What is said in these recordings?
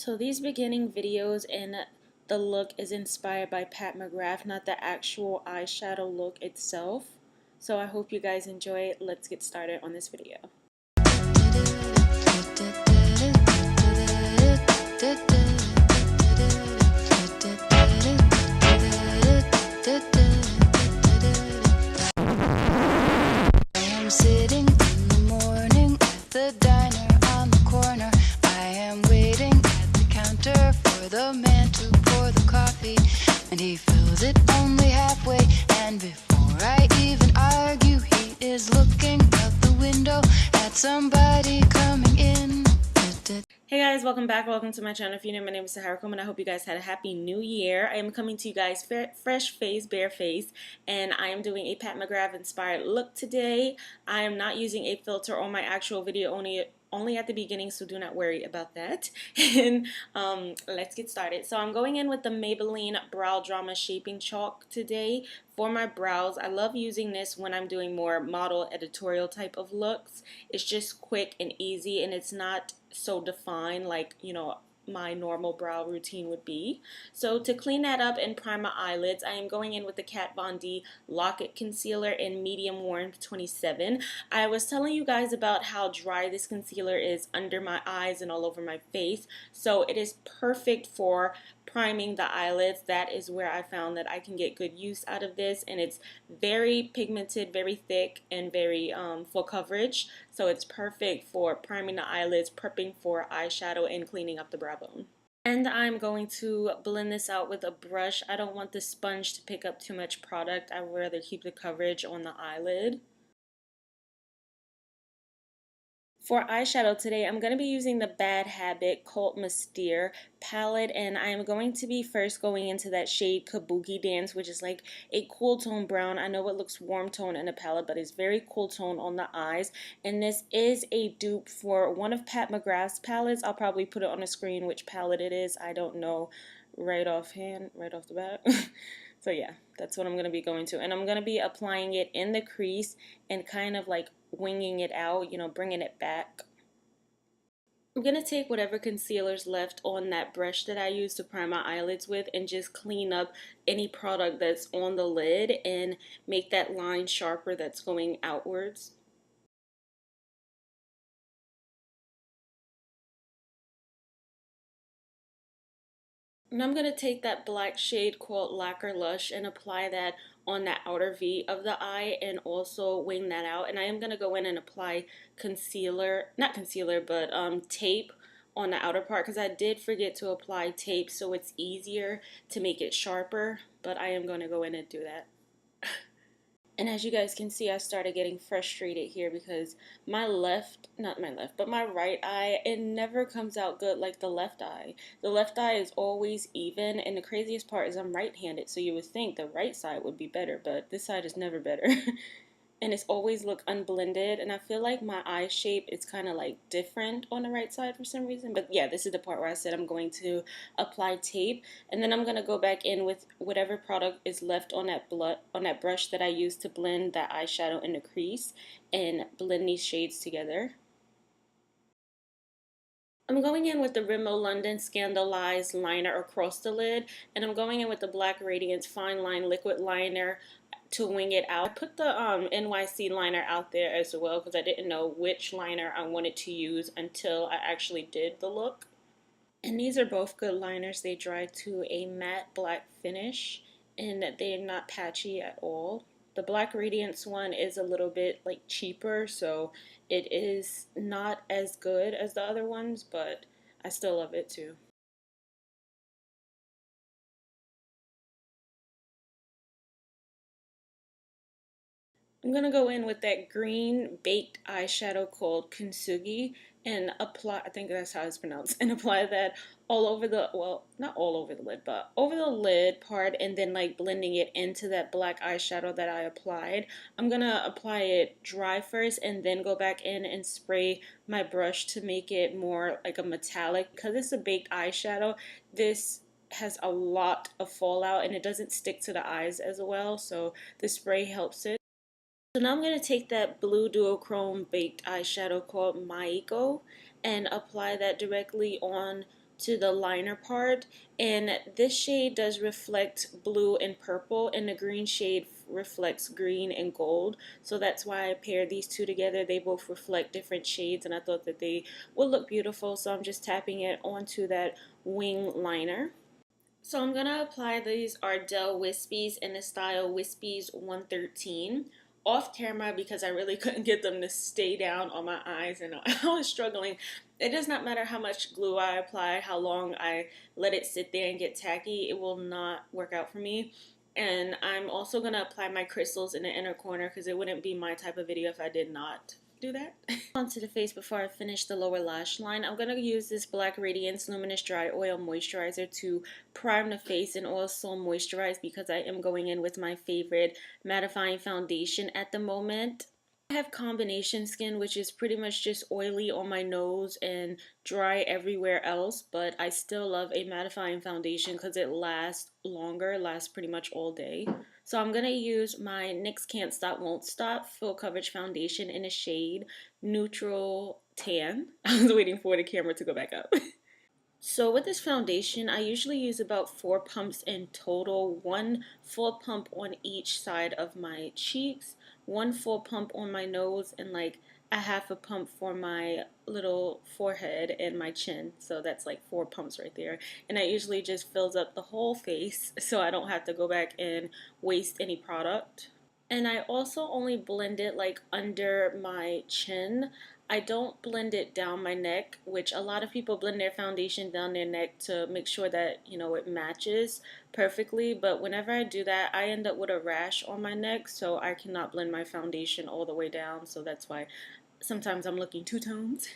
So these beginning videos and the look is inspired by Pat McGrath, not the actual eyeshadow look itself. So I hope you guys enjoy it. Let's get started on this video. I'm sitting in the morning at the diner on the corner. I am waiting at the counter for the man to pour the coffee, and he fills it only halfway. And before I even argue, he is looking out the window at somebody coming in. Hey guys, welcome back. Welcome to my channel. If you're new, my name is Sahara and I hope you guys had a happy new year. I am coming to you guys fresh face, bare face, and I am doing a Pat McGrath inspired look today. I am not using a filter on my actual video, only at the beginning, so do not worry about that. And let's get started. So I'm going in with the Maybelline Brow Drama Shaping Chalk today for my brows. I love using this when I'm doing more model editorial type of looks. It's just quick and easy, and it's not so defined like, you know, my normal brow routine would be. So to clean that up and prime my eyelids, I am going in with the Kat Von D Lock-It Concealer in Medium Warmth 27. I was telling you guys about how dry this concealer is under my eyes and all over my face, so it is perfect for priming the eyelids. That is where I found that I can get good use out of this, and it's very pigmented, very thick, and very full coverage, so it's perfect for priming the eyelids, prepping for eyeshadow, and cleaning up the brow bone. And I'm going to blend this out with a brush. I don't want the sponge to pick up too much product. I would rather keep the coverage on the eyelid. For eyeshadow today, I'm going to be using the Bad Habit Cult Mystere palette, and I am going to be first going into that shade Kabuki Dance, which is like a cool tone brown. I know it looks warm tone in the palette, but it's very cool tone on the eyes, and this is a dupe for one of Pat McGrath's palettes. I'll probably put it on the screen which palette it is. I don't know right off the bat. So yeah, that's what I'm going to be going to, and I'm going to be applying it in the crease and kind of like winging it out, you know, bringing it back. I'm going to take whatever concealer's left on that brush that I used to prime my eyelids with and just clean up any product that's on the lid and make that line sharper that's going outwards. And I'm going to take that black shade called Lacquer Lush and apply that on the outer V of the eye and also wing that out. And I am going to go in and apply concealer, not concealer, but tape on the outer part, because I did forget to apply tape, so it's easier to make it sharper, but I am going to go in and do that. And as you guys can see, I started getting frustrated here because my my right eye, it never comes out good like the left eye. The left eye is always even, and the craziest part is I'm right-handed, so you would think the right side would be better, but this side is never better. And it's always look unblended, and I feel like my eye shape is kind of like different on the right side for some reason. But yeah, this is the part where I said I'm going to apply tape, and then I'm going to go back in with whatever product is left on that brush that I used to blend that eyeshadow in the crease and blend these shades together. I'm going in with the Rimmel London Scandalized liner across the lid, and I'm going in with the Black Radiance Fine Line Liquid Liner to wing it out. I put the NYC liner out there as well because I didn't know which liner I wanted to use until I actually did the look. And these are both good liners. They dry to a matte black finish and they're not patchy at all. The Black Radiance one is a little bit like cheaper, so it is not as good as the other ones, but I still love it too. I'm going to go in with that green baked eyeshadow called Kintsugi and apply, I think that's how it's pronounced, and apply that all over the, well, not all over the lid, but over the lid part, and then like blending it into that black eyeshadow that I applied. I'm going to apply it dry first and then go back in and spray my brush to make it more like a metallic. Because it's a baked eyeshadow, this has a lot of fallout and it doesn't stick to the eyes as well, so the spray helps it. So now I'm going to take that blue duochrome baked eyeshadow called Maiko and apply that directly on to the liner part, and this shade does reflect blue and purple, and the green shade reflects green and gold. So that's why I paired these two together. They both reflect different shades, and I thought that they would look beautiful, so I'm just tapping it onto that wing liner. So I'm gonna apply these Ardell Wispies in the style Wispies 113 off camera because I really couldn't get them to stay down on my eyes, and I was struggling. It does not matter how much glue I apply, how long I let it sit there and get tacky, it will not work out for me. And I'm also gonna apply my crystals in the inner corner because it wouldn't be my type of video if I did not do that. Onto the face before I finish the lower lash line. I'm going to use this Black Radiance Luminous Dry Oil Moisturizer to prime the face and also moisturize because I am going in with my favorite mattifying foundation at the moment. I have combination skin, which is pretty much just oily on my nose and dry everywhere else, but I still love a mattifying foundation because it lasts longer, lasts pretty much all day. So I'm going to use my NYX Can't Stop Won't Stop Full Coverage Foundation in a shade Neutral Tan. I was waiting for the camera to go back up. So with this foundation, I usually use about 4 pumps in total. 1 full pump on each side of my cheeks, 1 full pump on my nose, and like a half a pump for my little forehead and my chin. So that's like 4 pumps right there. And that usually just fills up the whole face so I don't have to go back and waste any product. And I also only blend it like under my chin. I don't blend it down my neck, which a lot of people blend their foundation down their neck to make sure that, you know, it matches perfectly. But whenever I do that, I end up with a rash on my neck, so I cannot blend my foundation all the way down. So that's why sometimes I'm looking two-tones.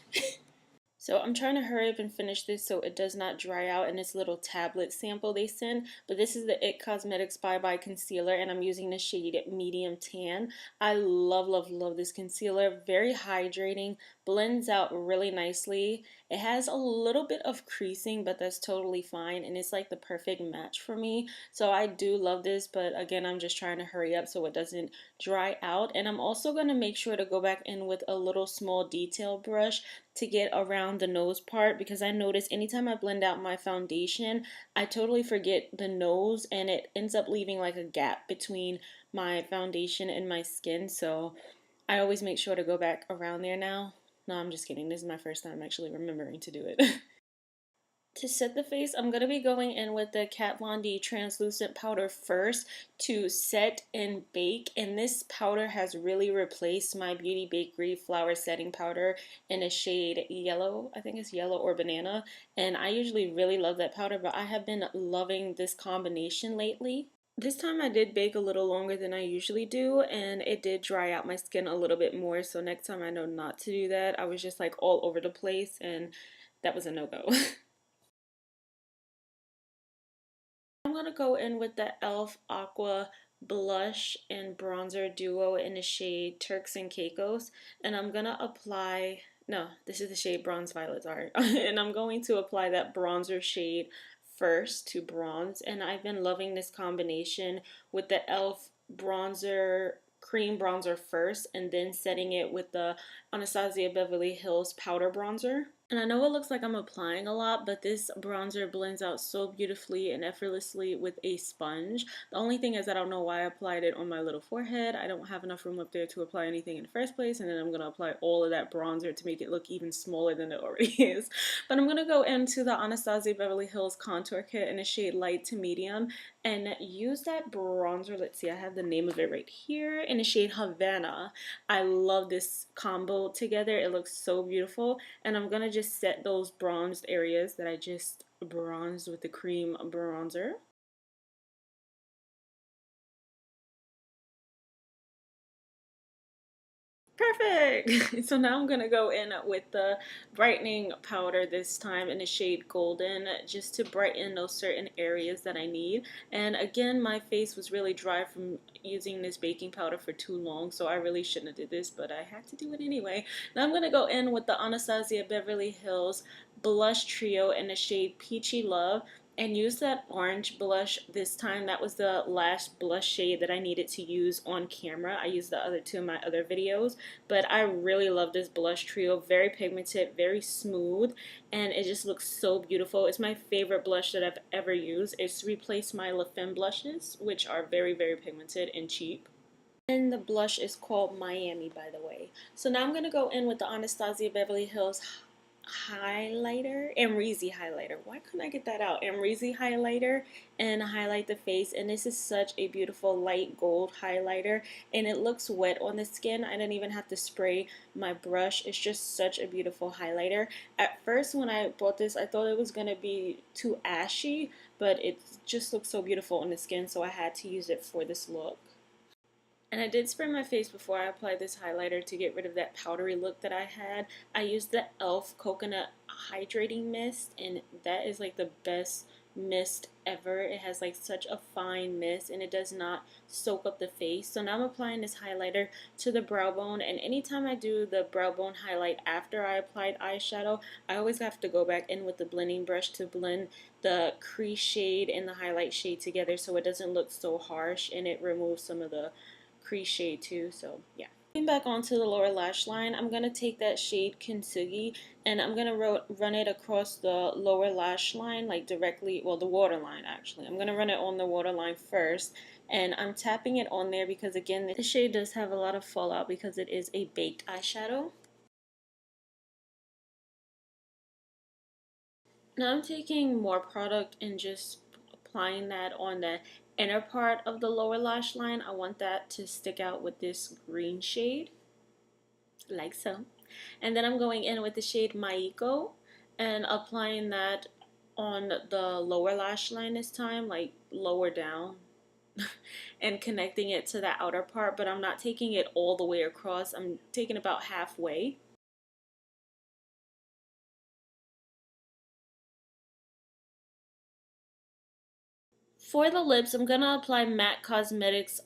So I'm trying to hurry up and finish this so it does not dry out in this little tablet sample they send. But this is the IT Cosmetics Bye Bye Concealer, and I'm using the shade Medium Tan. I love, love, love this concealer. Very hydrating, blends out really nicely. It has a little bit of creasing, but that's totally fine, and it's like the perfect match for me. So I do love this, but again, I'm just trying to hurry up so it doesn't dry out. And I'm also going to make sure to go back in with a little small detail brush to get around the nose part, because I notice anytime I blend out my foundation, I totally forget the nose and it ends up leaving like a gap between my foundation and my skin. So I always make sure to go back around there now. No, I'm just kidding. This is my first time actually remembering to do it. To set the face, I'm going to be going in with the Kat Von D translucent powder first to set and bake. And this powder has really replaced my Beauty Bakery flower setting powder in a shade yellow. I think it's yellow or banana. And I usually really love that powder, but I have been loving this combination lately. This time I did bake a little longer than I usually do, and it did dry out my skin a little bit more. So next time I know not to do that. I was just like all over the place, and that was a no-go. I'm going to go in with the e.l.f. Aqua blush and bronzer duo in the shade Turks and Caicos, and I'm going to apply, no, this is the shade Bronze Violet, sorry, and I'm going to apply that bronzer shade first to bronze. And I've been loving this combination with the e.l.f. bronzer, cream bronzer first, and then setting it with the Anastasia Beverly Hills powder bronzer. And I know it looks like I'm applying a lot, but this bronzer blends out so beautifully and effortlessly with a sponge. The only thing is I don't know why I applied it on my little forehead. I don't have enough room up there to apply anything in the first place, and then I'm going to apply all of that bronzer to make it look even smaller than it already is. But I'm going to go into the Anastasia Beverly Hills Contour Kit in a shade light to medium and use that bronzer. Let's see, I have the name of it right here, in the shade Havana. I love this combo together. It looks so beautiful, and I'm going to just set those bronzed areas that I just bronzed with the cream bronzer. Perfect! So now I'm going to go in with the brightening powder this time in the shade Golden, just to brighten those certain areas that I need. And again, my face was really dry from using this baking powder for too long, so I really shouldn't have did this, but I had to do it anyway. Now I'm going to go in with the Anastasia Beverly Hills Blush Trio in the shade Peachy Love. and use that orange blush this time. That was the last blush shade that I needed to use on camera. I used the other two in my other videos, but I really love this blush trio. Very pigmented, very smooth, and it just looks so beautiful. It's my favorite blush that I've ever used. It's replaced my La Femme blushes, which are very, very pigmented and cheap. And the blush is called Miami, by the way. So now I'm going to go in with the Anastasia Beverly Hills highlighter, Amrezy highlighter. Why couldn't I get that out? Amrezy highlighter, and highlight the face. And this is such a beautiful light gold highlighter, and it looks wet on the skin. I didn't even have to spray my brush. It's just such a beautiful highlighter. At first when I bought this, I thought it was going to be too ashy, but it just looks so beautiful on the skin, so I had to use it for this look. And I did spray my face before I applied this highlighter to get rid of that powdery look that I had. I used the e.l.f. Coconut Hydrating Mist, and that is like the best mist ever. It has like such a fine mist, and it does not soak up the face. So now I'm applying this highlighter to the brow bone, and anytime I do the brow bone highlight after I applied eyeshadow, I always have to go back in with the blending brush to blend the crease shade and the highlight shade together so it doesn't look so harsh, and it removes some of the crease shade too. So yeah, going back onto the lower lash line, I'm gonna take that shade Kintsugi, and I'm gonna run it across the lower lash line, like directly, well, the waterline actually. I'm gonna run it on the waterline first, and I'm tapping it on there because again, the shade does have a lot of fallout because it is a baked eyeshadow. Now I'm taking more product and just applying that on the inner part of the lower lash line. I want that to stick out with this green shade, like so. And then I'm going in with the shade Maiko and applying that on the lower lash line this time, like lower down, and connecting it to the outer part, but I'm not taking it all the way across. I'm taking about halfway. For the lips, I'm going to apply MAC Cosmetics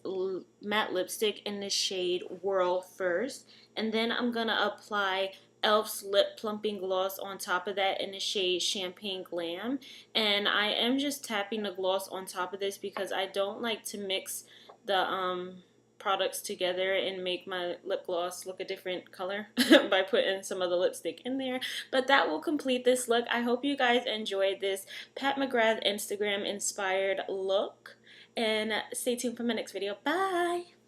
matte lipstick in the shade Whirl first. And then I'm going to apply e.l.f.'s Lip Plumping Gloss on top of that in the shade Champagne Glam. And I am just tapping the gloss on top of this because I don't like to mix the products together and make my lip gloss look a different color by putting some of the lipstick in there. But that will complete this look. I hope you guys enjoyed this Pat McGrath Instagram inspired look, and stay tuned for my next video. Bye!